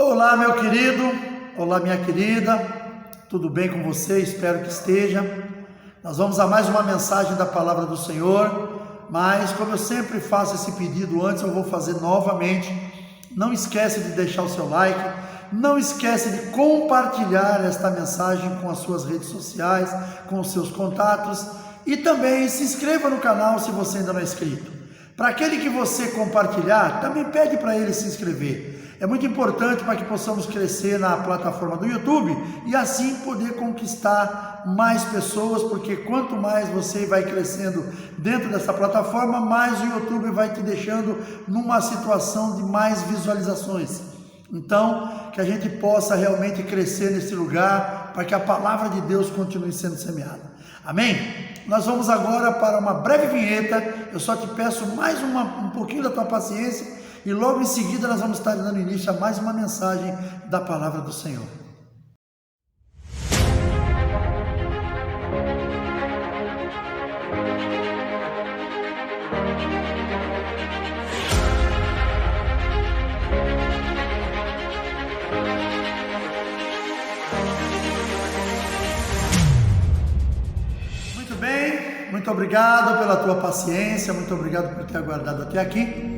Olá, meu querido, olá, minha querida, tudo bem com você? Espero que esteja. Nós vamos a mais uma mensagem da palavra do Senhor, mas como eu sempre faço esse pedido antes, eu vou fazer novamente. Não esquece de deixar o seu like, não esquece de compartilhar esta mensagem com as suas redes sociais, com os seus contatos e também se inscreva no canal se você ainda não é inscrito. Para aquele que você compartilhar, também pede para ele se inscrever. É muito importante para que possamos crescer na plataforma do YouTube e assim poder conquistar mais pessoas, porque quanto mais você vai crescendo dentro dessa plataforma, mais o YouTube vai te deixando numa situação de mais visualizações. Então, que a gente possa realmente crescer nesse lugar, para que a palavra de Deus continue sendo semeada. Amém? Nós vamos agora para uma breve vinheta. Eu só te peço mais um pouquinho da tua paciência e logo em seguida nós vamos estar dando início a mais uma mensagem da palavra do Senhor. Muito bem, muito obrigado pela tua paciência, muito obrigado por ter aguardado até aqui.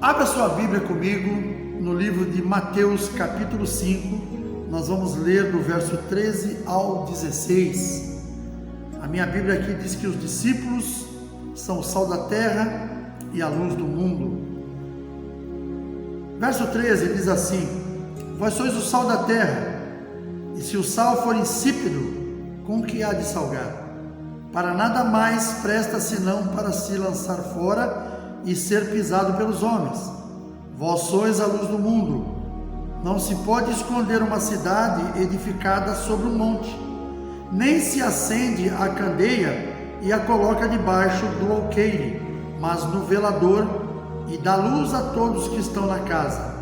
Abra sua Bíblia comigo no livro de Mateus capítulo 5, nós vamos ler do verso 13 ao 16. A minha Bíblia aqui diz que os discípulos são o sal da terra e a luz do mundo. Verso 13 diz assim: Vós sois o sal da terra, e se o sal for insípido, com que há de salgar? Para nada mais presta senão para se lançar fora e ser pisado pelos homens. Vós sois a luz do mundo. Não se pode esconder uma cidade edificada sobre um monte, nem se acende a candeia e a coloca debaixo do alqueire, mas no velador, e dá luz a todos que estão na casa.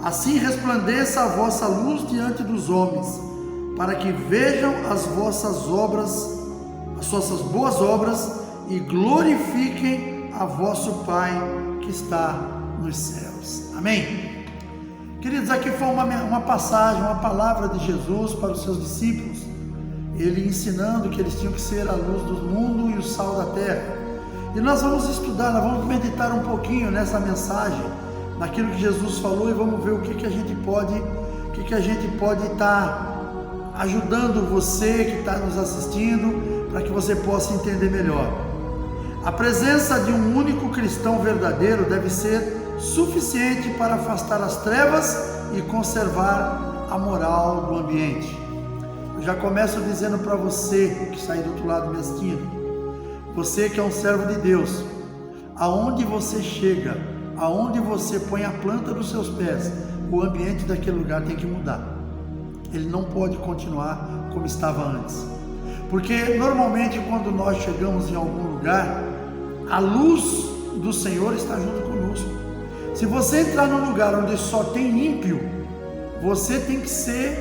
Assim resplandeça a vossa luz diante dos homens, para que vejam as vossas obras, as vossas boas obras, e glorifiquem a vosso Pai que está nos céus. Amém? Queridos, aqui foi uma passagem, uma palavra de Jesus para os seus discípulos, ele ensinando que eles tinham que ser a luz do mundo e o sal da terra. E nós vamos estudar, nós vamos meditar um pouquinho nessa mensagem, naquilo que Jesus falou, e vamos ver o que a gente pode estar ajudando você que está nos assistindo, para que você possa entender melhor. A presença de um único cristão verdadeiro deve ser suficiente para afastar as trevas e conservar a moral do ambiente. Eu já começo dizendo para você que está aí do outro lado me assistindo, você que é um servo de Deus, aonde você chega, aonde você põe a planta dos seus pés, o ambiente daquele lugar tem que mudar. Ele não pode continuar como estava antes. Porque normalmente quando nós chegamos em algum lugar, a luz do Senhor está junto conosco. Se você entrar num lugar onde só tem ímpio, você tem que ser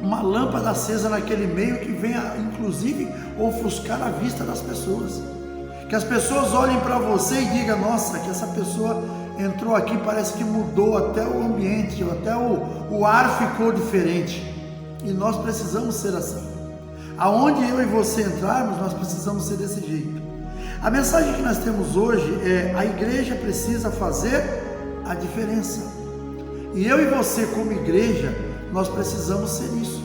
uma lâmpada acesa naquele meio que venha inclusive ofuscar a vista das pessoas. Que as pessoas olhem para você e digam: nossa, que essa pessoa entrou aqui, parece que mudou até o ambiente, até o ar ficou diferente. E nós precisamos ser assim. Aonde eu e você entrarmos, nós precisamos ser desse jeito. A mensagem que nós temos hoje é: a igreja precisa fazer a diferença. E eu e você como igreja, nós precisamos ser isso.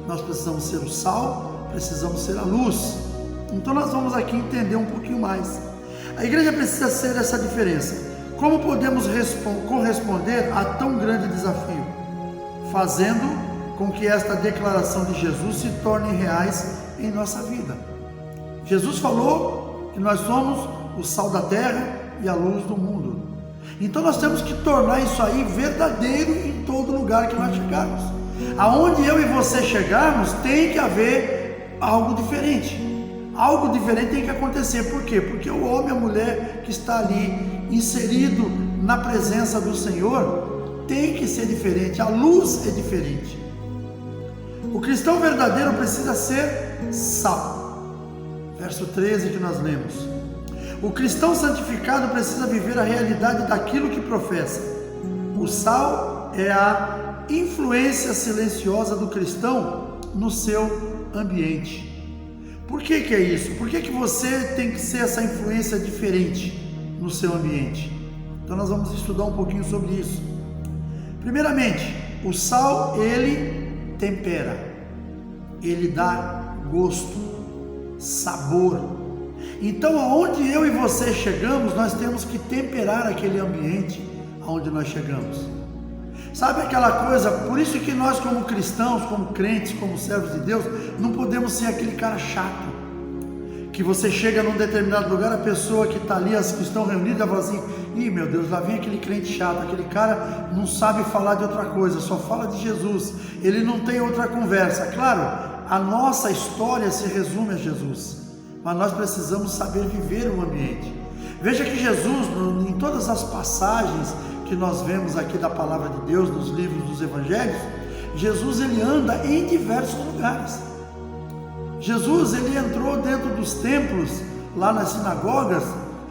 Nós precisamos ser o sal, precisamos ser a luz. Então nós vamos aqui entender um pouquinho mais. A igreja precisa ser essa diferença. Como podemos corresponder a tão grande desafio? Fazendo com que esta declaração de Jesus se torne reais em nossa vida. Jesus falou que nós somos o sal da terra e a luz do mundo. Então nós temos que tornar isso aí verdadeiro em todo lugar que nós chegarmos. Aonde eu e você chegarmos, tem que haver algo diferente. Algo diferente tem que acontecer. Por quê? Porque o homem e a mulher que está ali inserido na presença do Senhor tem que ser diferente. A luz é diferente. O cristão verdadeiro precisa ser sal. Verso 13 que nós lemos. O cristão santificado precisa viver a realidade daquilo que professa. O sal é a influência silenciosa do cristão no seu ambiente. Por que é isso? Por que você tem que ser essa influência diferente no seu ambiente? Então nós vamos estudar um pouquinho sobre isso. Primeiramente, o sal, ele tempera, ele dá gosto, sabor. Então, aonde eu e você chegamos, nós temos que temperar aquele ambiente aonde nós chegamos. Sabe aquela coisa? Por isso que nós, como cristãos, como crentes, como servos de Deus, não podemos ser aquele cara chato, que você chega num determinado lugar, a pessoa que está ali, as que estão reunidas, fala assim: ih, meu Deus, lá vem aquele crente chato, aquele cara não sabe falar de outra coisa, só fala de Jesus, ele não tem outra conversa. Claro, a nossa história se resume a Jesus, mas nós precisamos saber viver o ambiente. Veja que Jesus, em todas as passagens que nós vemos aqui da palavra de Deus, nos livros dos evangelhos, Jesus ele anda em diversos lugares. Jesus ele entrou dentro dos templos, lá nas sinagogas,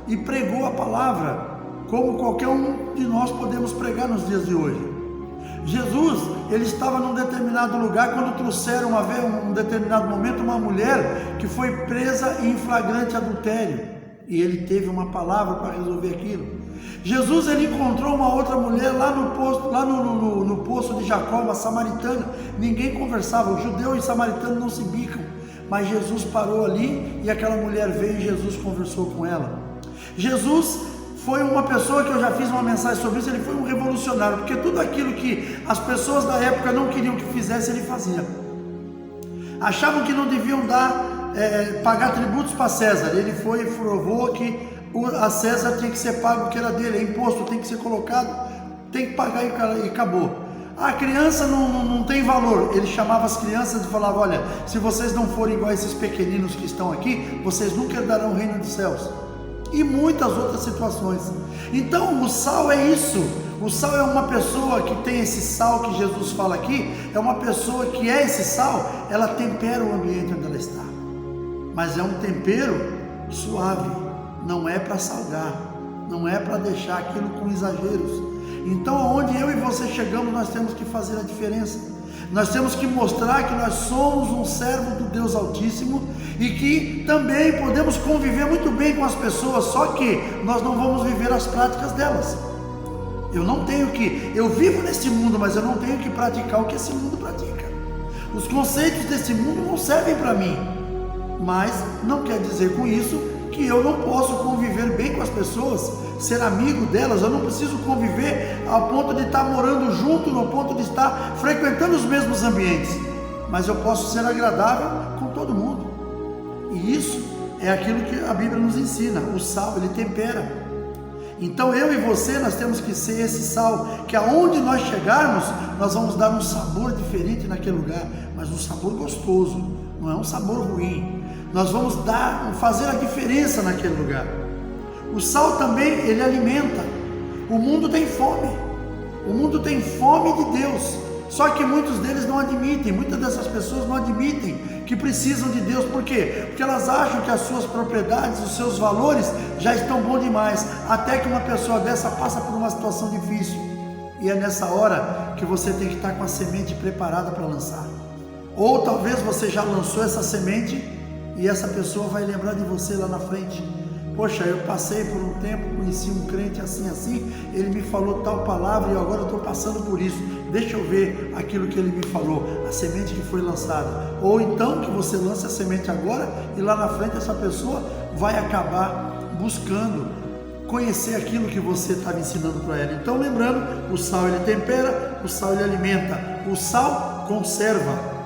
e pregou a palavra, como qualquer um de nós podemos pregar nos dias de hoje. Jesus, ele estava num determinado lugar, quando trouxeram um determinado momento uma mulher que foi presa em flagrante adultério, e ele teve uma palavra para resolver aquilo. Jesus, ele encontrou uma outra mulher lá no poço de Jacó, uma samaritana. Ninguém conversava, o judeu e o samaritano não se bicam, mas Jesus parou ali e aquela mulher veio e Jesus conversou com ela. Jesus foi uma pessoa que eu já fiz uma mensagem sobre isso, ele foi um revolucionário, porque tudo aquilo que as pessoas da época não queriam que fizesse, ele fazia. Achavam que não deviam pagar tributos para César, ele foi e provou que a César tinha que ser pago o que era dele, é imposto, tem que ser colocado, tem que pagar e acabou. A criança não tem valor, ele chamava as crianças e falava: olha, se vocês não forem igual a esses pequeninos que estão aqui, vocês nunca herdarão o reino dos céus. E muitas outras situações. Então o sal é isso. O sal é uma pessoa que tem esse sal que Jesus fala aqui, é uma pessoa que é esse sal, ela tempera o ambiente onde ela está, mas é um tempero suave, não é para salgar, não é para deixar aquilo com exageros. Então, onde eu e você chegamos, nós temos que fazer a diferença. Nós temos que mostrar que nós somos um servo do Deus Altíssimo e que também podemos conviver muito bem com as pessoas, só que nós não vamos viver as práticas delas. Eu vivo nesse mundo, mas eu não tenho que praticar o que esse mundo pratica. Os conceitos desse mundo não servem para mim, mas não quer dizer com isso que eu não posso conviver bem com as pessoas, ser amigo delas. Eu não preciso conviver ao ponto de estar morando junto, no ponto de estar frequentando os mesmos ambientes, mas eu posso ser agradável com todo mundo. E isso é aquilo que a Bíblia nos ensina. O sal, ele tempera. Então eu e você, nós temos que ser esse sal, que aonde nós chegarmos, nós vamos dar um sabor diferente naquele lugar, mas um sabor gostoso, não é um sabor ruim. Nós vamos fazer a diferença naquele lugar. O sal também, ele alimenta. O mundo tem fome. O mundo tem fome de Deus. Só que muitos deles não admitem, muitas dessas pessoas não admitem que precisam de Deus. Por quê? Porque elas acham que as suas propriedades, os seus valores já estão bons demais, até que uma pessoa dessa passa por uma situação difícil, e é nessa hora que você tem que estar com a semente preparada para lançar. Ou talvez você já lançou essa semente e essa pessoa vai lembrar de você lá na frente. Poxa, eu passei por um tempo, conheci um crente assim, ele me falou tal palavra e agora eu estou passando por isso. Deixa eu ver aquilo que ele me falou, a semente que foi lançada. Ou então que você lance a semente agora e lá na frente essa pessoa vai acabar buscando conhecer aquilo que você estava ensinando para ela. Então, lembrando, o sal ele tempera, o sal ele alimenta, o sal conserva.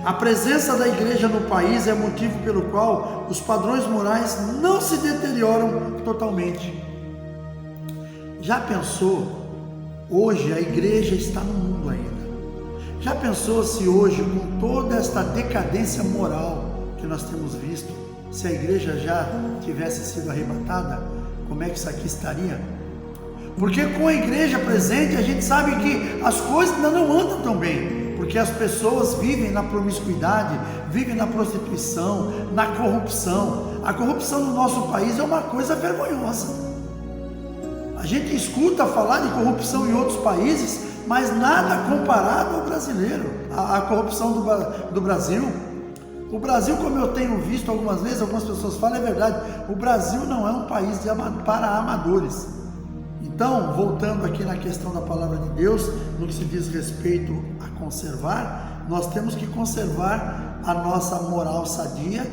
A presença da igreja no país é motivo pelo qual os padrões morais não se deterioram totalmente. Já pensou? Hoje a igreja está no mundo ainda. Já pensou se hoje, com toda esta decadência moral que nós temos visto, se a igreja já tivesse sido arrebatada, como é que isso aqui estaria? Porque com a igreja presente a gente sabe que as coisas ainda não andam tão bem. Porque as pessoas vivem na promiscuidade, vivem na prostituição, na corrupção. A corrupção no nosso país é uma coisa vergonhosa. A gente escuta falar de corrupção em outros países, mas nada comparado ao brasileiro, a corrupção do Brasil. O Brasil, como eu tenho visto algumas vezes, algumas pessoas falam, é verdade, o Brasil não é um país para amadores. Então, voltando aqui na questão da palavra de Deus, no que se diz respeito a conservar, nós temos que conservar a nossa moral sadia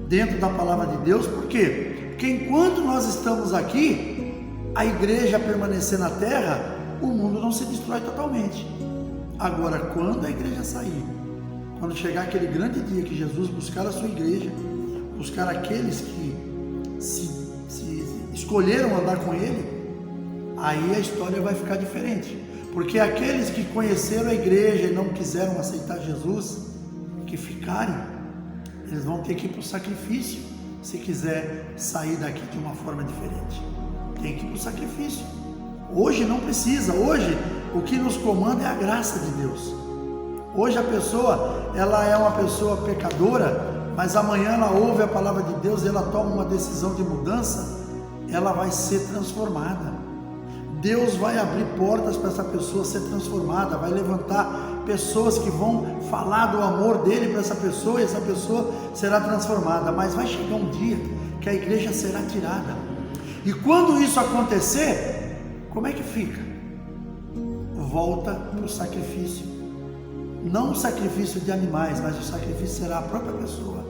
dentro da palavra de Deus. Por quê? Porque enquanto nós estamos aqui, a igreja permanecer na terra, o mundo não se destrói totalmente. Agora, quando a igreja sair, quando chegar aquele grande dia que Jesus buscar a sua igreja, buscar aqueles que se escolheram andar com ele, aí a história vai ficar diferente. Porque aqueles que conheceram a igreja e não quiseram aceitar Jesus, que ficarem, eles vão ter que ir para o sacrifício, se quiser sair daqui de uma forma diferente. Tem que ir para o sacrifício. Hoje não precisa, hoje o que nos comanda é a graça de Deus. Hoje a pessoa, ela é uma pessoa pecadora, mas amanhã ela ouve a palavra de Deus, ela toma uma decisão de mudança, ela vai ser transformada. Deus vai abrir portas para essa pessoa ser transformada, vai levantar pessoas que vão falar do amor dele para essa pessoa, e essa pessoa será transformada. Mas vai chegar um dia que a igreja será tirada, e quando isso acontecer, como é que fica? Volta para o sacrifício, não o sacrifício de animais, mas o sacrifício será a própria pessoa.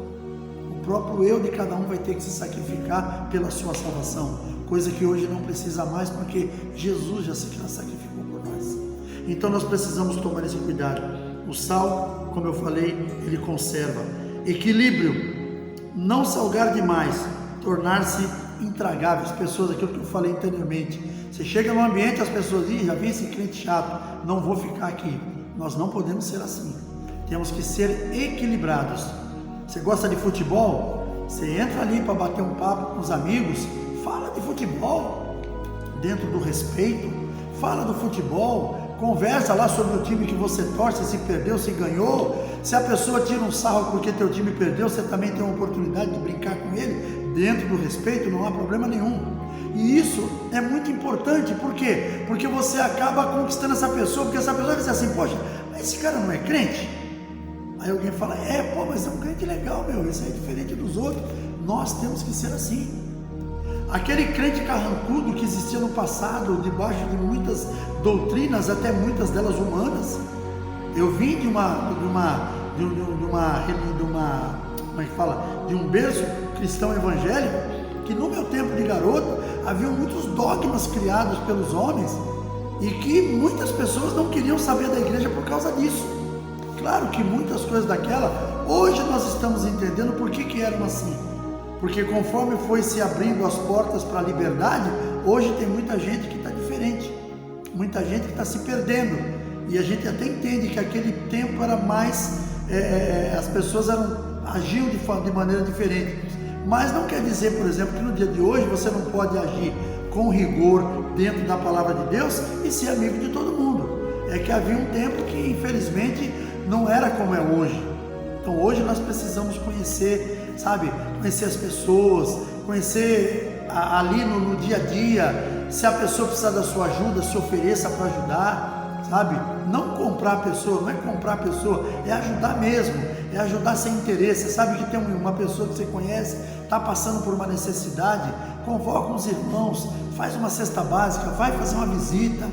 O próprio eu de cada um vai ter que se sacrificar pela sua salvação, coisa que hoje não precisa mais, porque Jesus já se sacrificou por nós. Então nós precisamos tomar esse cuidado. O sal, como eu falei, ele conserva. Equilíbrio, não salgar demais, tornar-se intragável. As pessoas, aquilo que eu falei anteriormente, você chega no ambiente, as pessoas dizem, já vi esse crente chato, não vou ficar aqui. Nós não podemos ser assim, temos que ser equilibrados. Você gosta de futebol? Você entra ali para bater um papo com os amigos, fala de futebol, dentro do respeito, fala do futebol, conversa lá sobre o time que você torce, se perdeu, se ganhou. Se a pessoa tira um sarro porque teu time perdeu, você também tem uma oportunidade de brincar com ele, dentro do respeito, não há problema nenhum. E isso é muito importante. Por quê? Porque você acaba conquistando essa pessoa, porque essa pessoa vai dizer assim, poxa, mas esse cara não é crente? Aí alguém fala, mas é um crente legal, esse é diferente dos outros. Nós temos que ser assim. Aquele crente carrancudo que existia no passado, debaixo de muitas doutrinas, até muitas delas humanas. Eu vim de um berço cristão evangélico, que no meu tempo de garoto, havia muitos dogmas criados pelos homens, e que muitas pessoas não queriam saber da igreja por causa disso. Claro que muitas coisas daquela, hoje nós estamos entendendo por que eram assim. Porque conforme foi se abrindo as portas para a liberdade, hoje tem muita gente que está diferente, muita gente que está se perdendo, e a gente até entende que aquele tempo era mais, as pessoas agiam de maneira diferente, mas não quer dizer, por exemplo, que no dia de hoje você não pode agir com rigor dentro da palavra de Deus e ser amigo de todo mundo. É que havia um tempo que infelizmente não era como é hoje. Então hoje nós precisamos conhecer, conhecer as pessoas, conhecer ali no dia a dia. Se a pessoa precisar da sua ajuda, se ofereça para ajudar, não comprar a pessoa, não é comprar a pessoa, é ajudar mesmo, é ajudar sem interesse. Sabe que tem uma pessoa que você conhece, está passando por uma necessidade, convoca uns irmãos, faz uma cesta básica, vai fazer uma visita.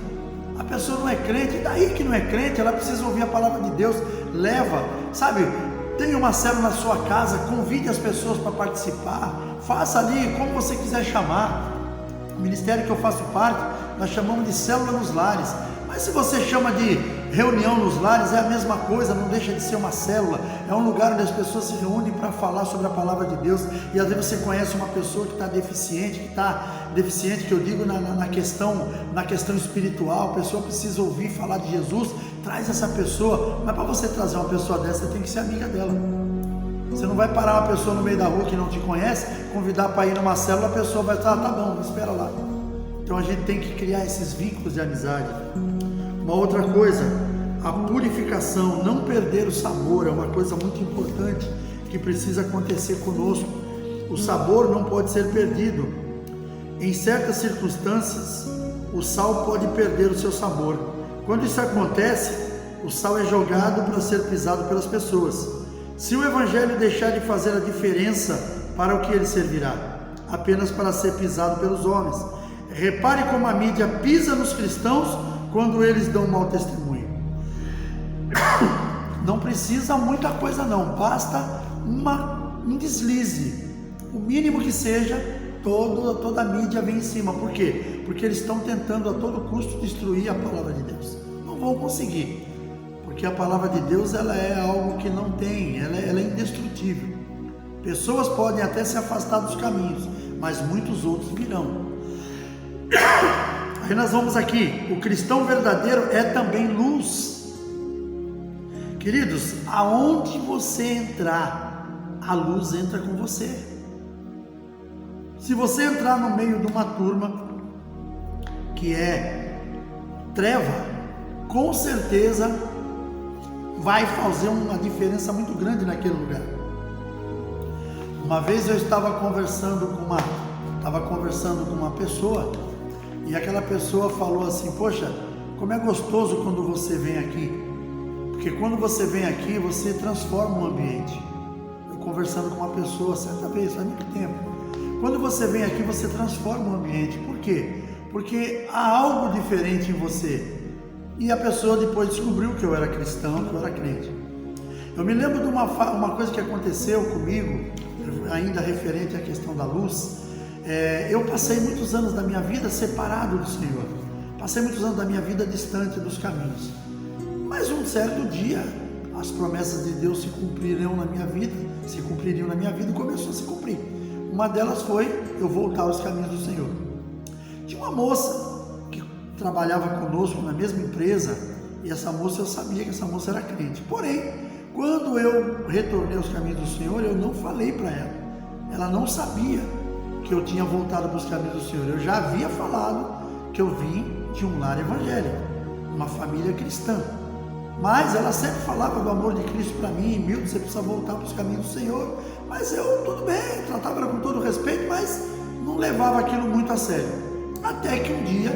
A pessoa não é crente, daí que não é crente, ela precisa ouvir a palavra de Deus, leva, tem uma célula na sua casa, convide as pessoas para participar, faça ali como você quiser chamar. O ministério que eu faço parte, nós chamamos de célula nos lares, mas se você chama de reunião nos lares, é a mesma coisa, não deixa de ser uma célula, é um lugar onde as pessoas se reúnem para falar sobre a palavra de Deus. E às vezes você conhece uma pessoa que está deficiente, que eu digo na questão espiritual, a pessoa precisa ouvir falar de Jesus, traz essa pessoa. Mas para você trazer uma pessoa dessa, você tem que ser amiga dela. Você não vai parar uma pessoa no meio da rua que não te conhece, convidar para ir numa célula, a pessoa vai estar, tá bom, espera lá. Então a gente tem que criar esses vínculos de amizade. Uma outra coisa, a purificação, não perder o sabor, é uma coisa muito importante que precisa acontecer conosco. O sabor não pode ser perdido. Em certas circunstâncias, o sal pode perder o seu sabor, Quando isso acontece, o sal é jogado para ser pisado pelas pessoas. Se o Evangelho deixar de fazer a diferença, para o que ele servirá? Apenas para ser pisado pelos homens. Repare como a mídia pisa nos cristãos quando eles dão mau testemunho. Não precisa muita coisa não, basta um deslize, o mínimo que seja, toda a mídia vem em cima. Por quê? Porque eles estão tentando a todo custo destruir a palavra de Deus. Não vão conseguir, porque a palavra de Deus ela é algo que não tem, ela é indestrutível. Pessoas podem até se afastar dos caminhos, mas muitos outros virão. Aí nós vamos aqui, o cristão verdadeiro é também luz. Queridos, aonde você entrar, a luz entra com você. Se você entrar no meio de uma turma que é treva, com certeza vai fazer uma diferença muito grande naquele lugar. Uma vez eu estava conversando com uma pessoa, e aquela pessoa falou assim: poxa, como é gostoso quando você vem aqui, porque quando você vem aqui, você transforma o ambiente. Eu conversando com uma pessoa certa vez, faz muito tempo, quando você vem aqui, você transforma o ambiente. Por quê? Porque há algo diferente em você. E a pessoa depois descobriu que eu era cristão, que eu era crente. Eu me lembro de uma coisa que aconteceu comigo, ainda referente à questão da luz. Eu passei muitos anos da minha vida separado do Senhor, passei muitos anos da minha vida distante dos caminhos, mas um certo dia as promessas de Deus se cumpririam na minha vida e começou a se cumprir. Uma delas foi eu voltar aos caminhos do Senhor. Tinha uma moça que trabalhava conosco na mesma empresa, e essa moça, eu sabia que essa moça era crente, porém, quando eu retornei aos caminhos do Senhor, eu não falei para ela não sabia que eu tinha voltado para os caminhos do Senhor. Eu já havia falado que eu vim de um lar evangélico, uma família cristã, mas ela sempre falava do amor de Cristo para mim: Milton, você precisa voltar para os caminhos do Senhor. Mas eu, tudo bem, tratava ela com todo respeito, mas não levava aquilo muito a sério. Até que um dia,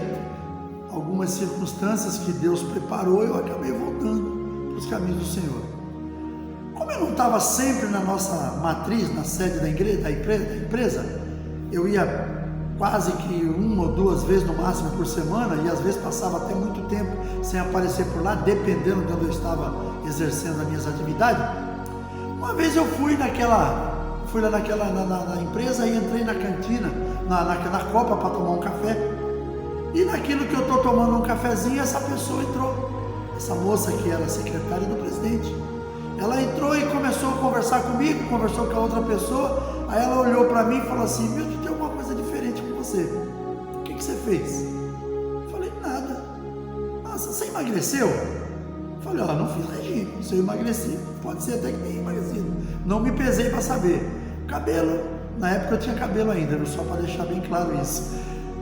algumas circunstâncias que Deus preparou, eu acabei voltando para os caminhos do Senhor. Como eu não estava sempre na nossa matriz, na sede da empresa, eu ia quase que 1 ou 2 vezes no máximo por semana, e às vezes passava até muito tempo sem aparecer por lá, dependendo de onde eu estava exercendo as minhas atividades. Uma vez eu fui lá na empresa e entrei na cantina, na copa para tomar um café, e naquilo que eu estou tomando um cafezinho, essa pessoa entrou, essa moça que era secretária do presidente. Ela entrou e começou a conversar comigo, conversou com a outra pessoa. Aí ela olhou para mim e falou assim: Milton, tem alguma coisa diferente com você, o que você fez? Eu falei: nada. Nossa, você emagreceu? Eu falei: não fiz regime, se eu emagreci, pode ser até que tenha emagrecido, não me pesei para saber. Cabelo, na época eu tinha cabelo ainda, só para deixar bem claro isso.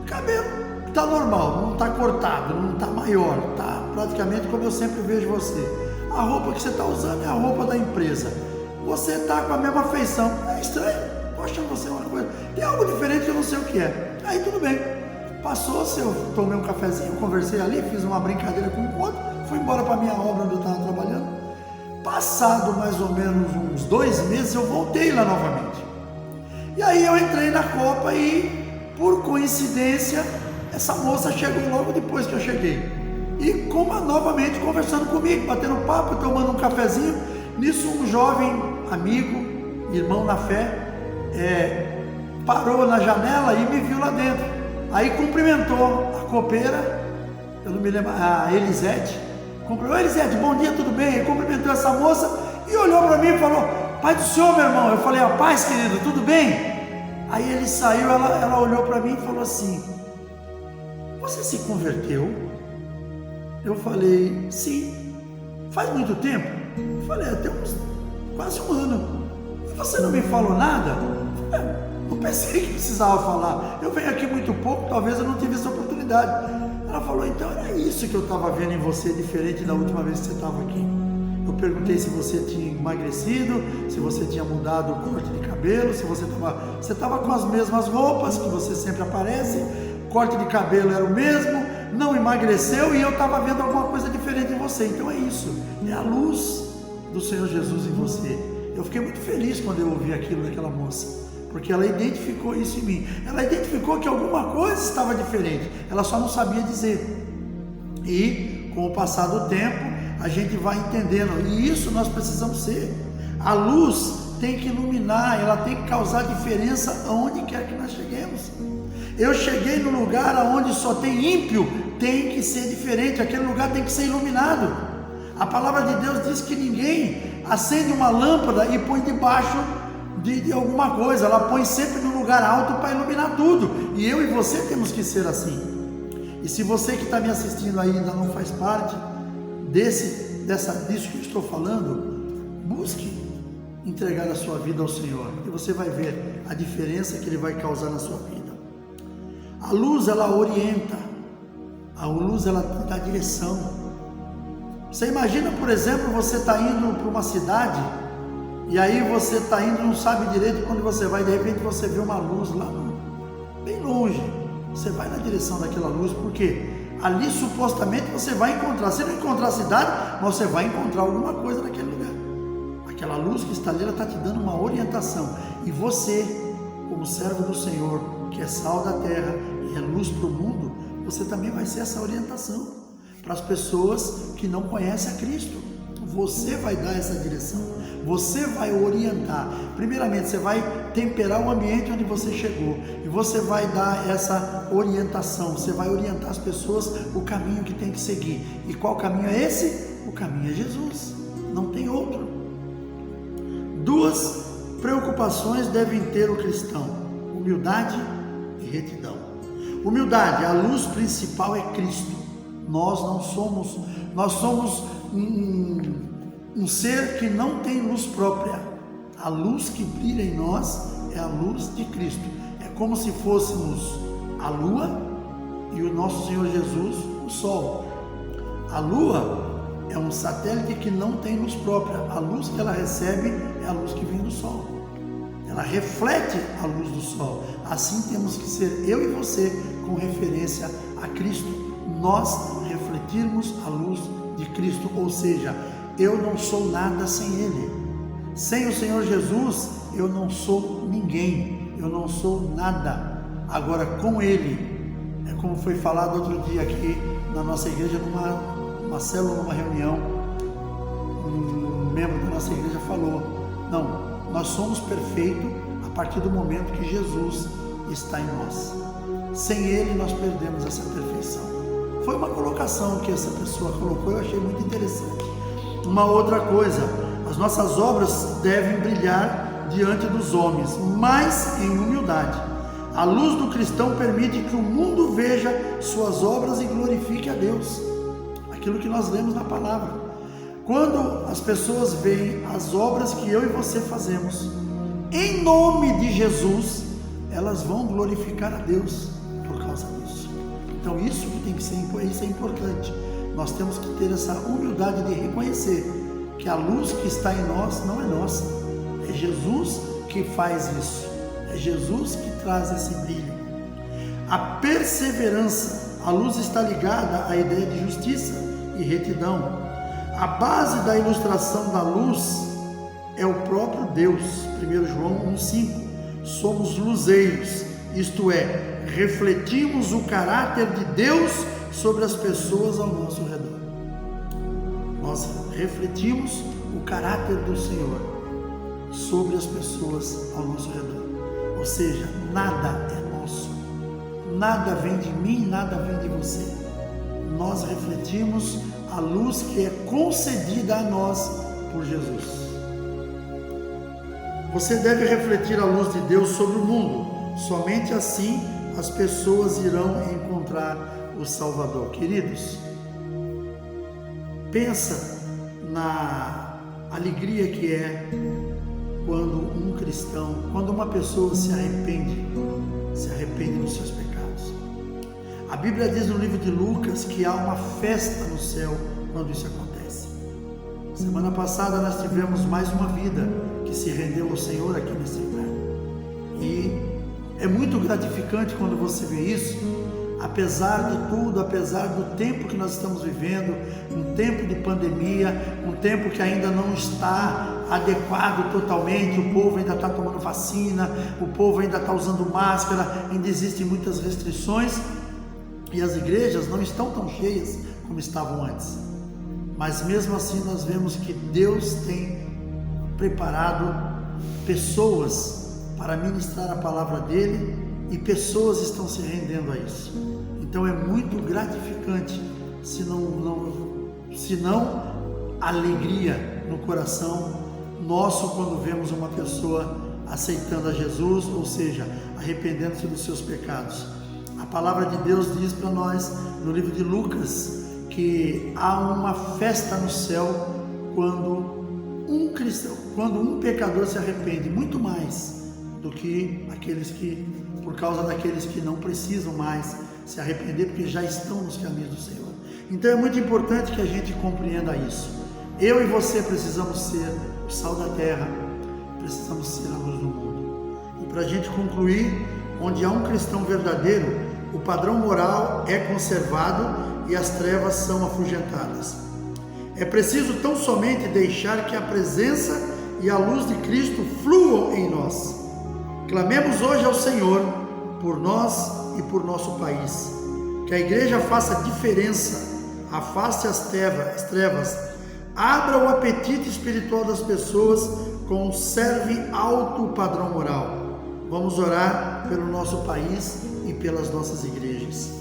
Cabelo tá normal, não tá cortado, não tá maior, tá praticamente como eu sempre vejo você. A roupa que você está usando é a roupa da empresa, você está com a mesma feição. É estranho, estou achando você uma coisa, tem algo diferente que eu não sei o que é. Aí tudo bem, passou-se, eu tomei um cafezinho, conversei ali, fiz uma brincadeira com o outro, fui embora para a minha obra onde eu estava trabalhando. Passado mais ou menos uns 2 meses, eu voltei lá novamente, e aí eu entrei na copa e, por coincidência, essa moça chegou logo depois que eu cheguei, e novamente conversando comigo, batendo papo, tomando um cafezinho. Nisso um jovem amigo, irmão na fé, parou na janela e me viu lá dentro. Aí cumprimentou a copeira, eu não me lembro, a Elisete. Cumprimentou: Elisete, bom dia, tudo bem? Ele cumprimentou essa moça e olhou para mim e falou: Pai do Senhor, meu irmão. Eu falei: a paz, querido, tudo bem? Aí ele saiu, ela olhou para mim e falou assim: você se converteu? Eu falei: sim. Faz muito tempo? Eu falei: até quase um ano. E você não me falou nada? Eu falei: não pensei que precisava falar, eu venho aqui muito pouco, talvez eu não tive essa oportunidade. Ela falou: então era isso que eu estava vendo em você, diferente da última vez que você estava aqui. Eu perguntei se você tinha emagrecido, se você tinha mudado o corte de cabelo, se você estava com as mesmas roupas que você sempre aparece, o corte de cabelo era o mesmo, não emagreceu e eu estava vendo alguma coisa diferente em você. Então é isso, é a luz do Senhor Jesus em você. Eu fiquei muito feliz quando eu ouvi aquilo daquela moça, porque ela identificou isso em mim. Ela identificou que alguma coisa estava diferente, ela só não sabia dizer. E com o passar do tempo, a gente vai entendendo, e isso nós precisamos ser. A luz tem que iluminar, ela tem que causar diferença aonde quer que nós cheguemos. Eu cheguei no lugar onde só tem ímpio, tem que ser diferente, aquele lugar tem que ser iluminado. A palavra de Deus diz que ninguém acende uma lâmpada e põe debaixo de alguma coisa, ela põe sempre no lugar alto para iluminar tudo, e eu e você temos que ser assim. E se você que está me assistindo aí ainda não faz parte disso que eu estou falando, busque entregar a sua vida ao Senhor, e você vai ver a diferença que Ele vai causar na sua vida. A luz, ela orienta, a luz, ela dá direção. Você imagina, por exemplo, você está indo para uma cidade, e aí você está indo, não sabe direito quando você vai, de repente você vê uma luz lá bem longe, você vai na direção daquela luz, porque ali supostamente você vai encontrar, se não encontrar a cidade, mas você vai encontrar alguma coisa naquele lugar. Aquela luz que está ali, ela está te dando uma orientação, e você, como servo do Senhor, que é sal da terra e é luz para o mundo, você também vai ser essa orientação para as pessoas que não conhecem a Cristo. Você vai dar essa direção, você vai orientar. Primeiramente, você vai temperar o ambiente onde você chegou, e você vai dar essa orientação, você vai orientar as pessoas o caminho que tem que seguir. E qual caminho é esse? O caminho é Jesus, não tem outro. Duas preocupações devem ter o cristão: humildade e retidão. Humildade, a luz principal é Cristo. Nós somos um ser que não tem luz própria. A luz que brilha em nós é a luz de Cristo. É como se fôssemos a lua e o nosso Senhor Jesus o sol. A lua é um satélite que não tem luz própria. A luz que ela recebe é a luz que vem do sol. Ela reflete a luz do sol. Assim temos que ser eu e você, com referência a Cristo. Nós refletirmos a luz de Cristo, ou seja, eu não sou nada sem Ele. Sem o Senhor Jesus, eu não sou ninguém, eu não sou nada. Agora, com Ele, é como foi falado outro dia aqui na nossa igreja, numa célula, numa reunião, um membro da nossa igreja falou: não, nós somos perfeitos a partir do momento que Jesus está em nós. Sem Ele, nós perdemos essa perfeição. Foi uma colocação que essa pessoa colocou, eu achei muito interessante. Uma outra coisa, as nossas obras devem brilhar diante dos homens, mas em humildade. A luz do cristão permite que o mundo veja suas obras e glorifique a Deus. Aquilo que nós lemos na palavra. Quando as pessoas veem as obras que eu e você fazemos, em nome de Jesus, elas vão glorificar a Deus por causa disso. Então isso que tem que ser, isso é importante. Nós temos que ter essa humildade de reconhecer que a luz que está em nós não é nossa, é Jesus que faz isso, é Jesus que traz esse brilho. A perseverança, a luz está ligada à ideia de justiça e retidão. A base da ilustração da luz é o próprio Deus. 1 João 1,5. Somos luzeiros, isto é, refletimos o caráter de Deus sobre as pessoas ao nosso redor. Nós refletimos o caráter do Senhor sobre as pessoas ao nosso redor. Ou seja, nada é nosso, nada vem de mim, nada vem de você. Nós refletimos a luz que é concedida a nós por Jesus. Você deve refletir a luz de Deus sobre o mundo. Somente assim as pessoas irão encontrar o Salvador. Queridos, pensa na alegria que é quando um cristão, quando uma pessoa se arrepende dos seus pecados. A Bíblia diz no livro de Lucas que há uma festa no céu quando isso acontece. Semana passada nós tivemos mais uma vida que se rendeu ao Senhor aqui nesse lugar. E é muito gratificante quando você vê isso. apesar de tudo, apesar do tempo que nós estamos vivendo, um tempo de pandemia, um tempo que ainda não está adequado totalmente, o povo ainda está tomando vacina, o povo ainda está usando máscara, ainda existem muitas restrições e as igrejas não estão tão cheias como estavam antes. Mas mesmo assim nós vemos que Deus tem preparado pessoas para ministrar a palavra dele e pessoas estão se rendendo a isso. Então é muito gratificante, se não alegria no coração nosso quando vemos uma pessoa aceitando a Jesus, ou seja, arrependendo-se dos seus pecados. A palavra de Deus diz para nós no livro de Lucas que há uma festa no céu quando um pecador se arrepende, muito mais do que por causa daqueles que não precisam mais se arrepender, porque já estão nos caminhos do Senhor. Então é muito importante que a gente compreenda isso. Eu e você precisamos ser o sal da terra, precisamos ser a luz do mundo. E para a gente concluir, onde há um cristão verdadeiro, o padrão moral é conservado e as trevas são afugentadas. É preciso tão somente deixar que a presença e a luz de Cristo fluam em nós. Clamemos hoje ao Senhor por nós e por nosso país. Que a igreja faça diferença, afaste as trevas, abra o apetite espiritual das pessoas, conserve alto padrão moral. Vamos orar pelo nosso país e pelas nossas igrejas.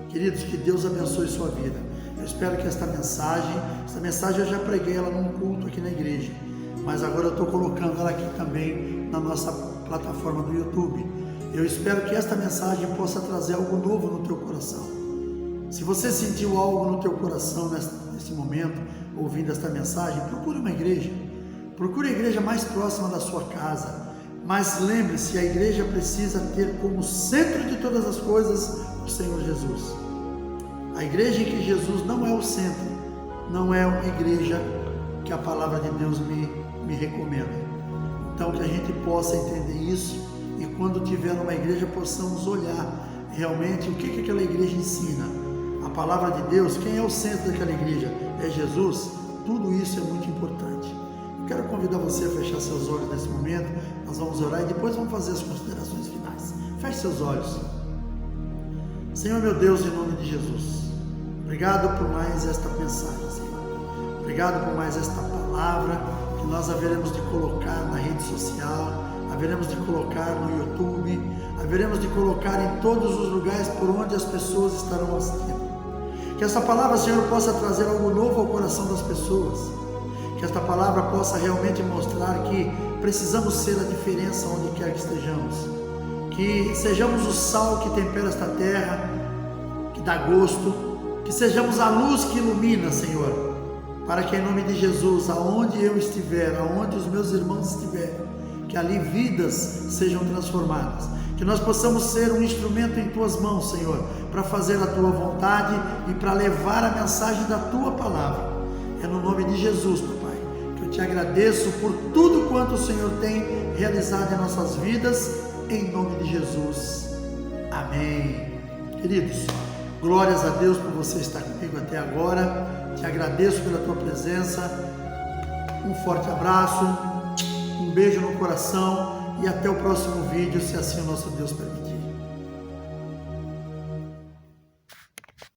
Queridos, que Deus abençoe sua vida. Eu espero que esta mensagem eu já preguei ela num culto aqui na igreja, mas agora eu estou colocando ela aqui também na nossa plataforma do YouTube. Eu espero que esta mensagem possa trazer algo novo no teu coração. Se você sentiu algo no teu coração nesse momento, ouvindo esta mensagem, procure uma igreja. Procure a igreja mais próxima da sua casa. Mas lembre-se, a igreja precisa ter como centro de todas as coisas o Senhor Jesus. A igreja em que Jesus não é o centro, não é uma igreja que a palavra de Deus me recomenda. Então que a gente possa entender isso e quando tiver uma igreja possamos olhar realmente o que aquela igreja ensina. A palavra de Deus, quem é o centro daquela igreja? É Jesus? Tudo isso é muito importante. Eu quero convidar você a fechar seus olhos nesse momento, nós vamos orar e depois vamos fazer as considerações finais. Feche seus olhos. Senhor meu Deus, em nome de Jesus, obrigado por mais esta mensagem, Senhor. Obrigado por mais esta palavra que nós haveremos de colocar na rede social, haveremos de colocar no YouTube, haveremos de colocar em todos os lugares por onde as pessoas estarão assistindo. Que essa palavra, Senhor, possa trazer algo novo ao coração das pessoas. Que esta palavra possa realmente mostrar que precisamos ser a diferença onde quer que estejamos. Que sejamos o sal que tempera esta terra, que dá gosto. Que sejamos a luz que ilumina, Senhor. Para que em nome de Jesus, aonde eu estiver, aonde os meus irmãos estiverem, que ali vidas sejam transformadas. Que nós possamos ser um instrumento em Tuas mãos, Senhor, para fazer a Tua vontade e para levar a mensagem da Tua palavra. É no nome de Jesus, Papai, que eu Te agradeço por tudo quanto o Senhor tem realizado em nossas vidas, em nome de Jesus. Amém. Queridos, glórias a Deus por você estar comigo até agora. Te agradeço pela Tua presença. Um forte abraço, um beijo no coração e até o próximo vídeo, se assim o nosso Deus permitir.